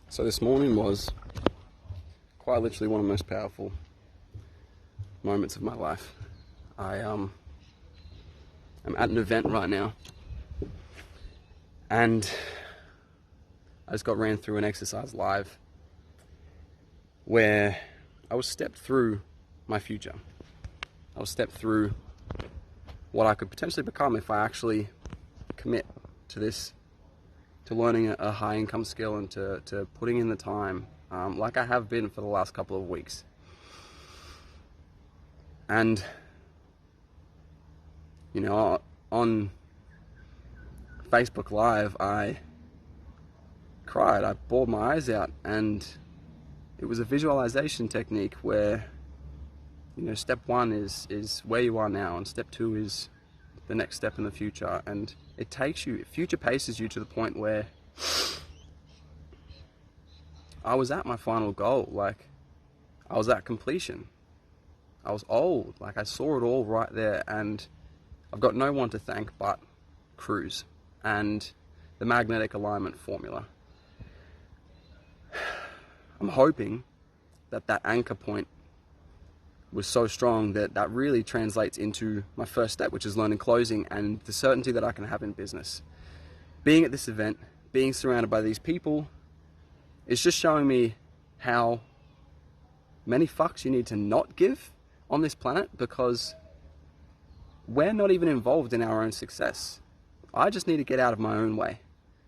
So this morning was quite literally one of the most powerful moments of my life. I'm at an event right now, and I just got ran through an exercise live where I was stepped through my future. I was stepped through what I could potentially become if I actually commit to this, to learning a high income skill and to putting in the time, like I have been for the last couple of weeks. And, you know, on Facebook Live, I cried, I bawled my eyes out, and it was a visualization technique where, you know, step one is where you are now, and step two is the next step in the future. And it takes you, future paces you to the point where I was at my final goal. Like, I was at completion. I was old. Like, I saw it all right there, and I've got no one to thank but Kruze and the magnetic alignment formula. I'm hoping that that anchor point was so strong that that really translates into my first step, which is learning closing and the certainty that I can have in business. Being at this event, being surrounded by these people, is just showing me how many fucks you need to not give on this planet, because we're not even involved in our own success. I just need to get out of my own way,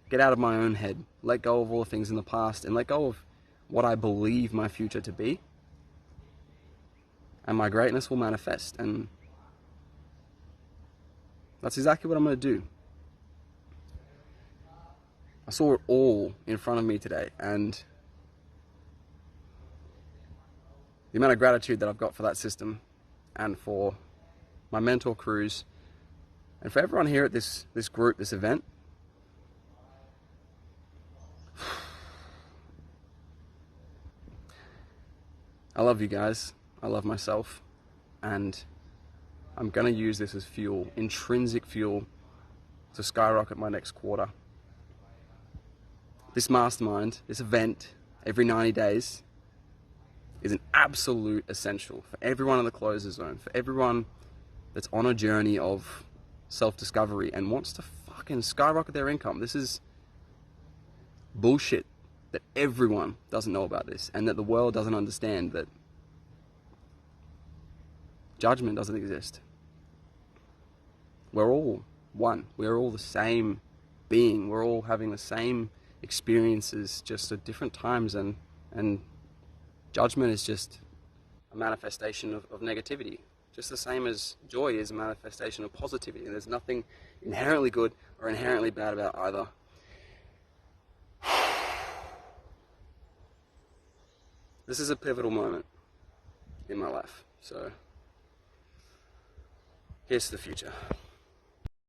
get out of my own head, let go of all the things in the past, and let go of what I believe my future to be, and my greatness will manifest. And that's exactly what I'm going to do. I saw it all in front of me today, and the amount of gratitude that I've got for that system, and for my mentor Kruze, and for everyone here at this group, this event. I love you guys, I love myself, and I'm gonna use this as fuel, intrinsic fuel, to skyrocket my next quarter. This mastermind, this event, every 90 days, is an absolute essential for everyone in the closer zone, for everyone that's on a journey of self-discovery and wants to fucking skyrocket their income. This is bullshit that everyone doesn't know about this, and that the world doesn't understand, that judgment doesn't exist. We're all one. We're all the same being. We're all having the same experiences, just at different times, and judgment is just a manifestation of negativity, just the same as joy is a manifestation of positivity, and there's nothing inherently good or inherently bad about either. This is a pivotal moment in my life, so here's to the future.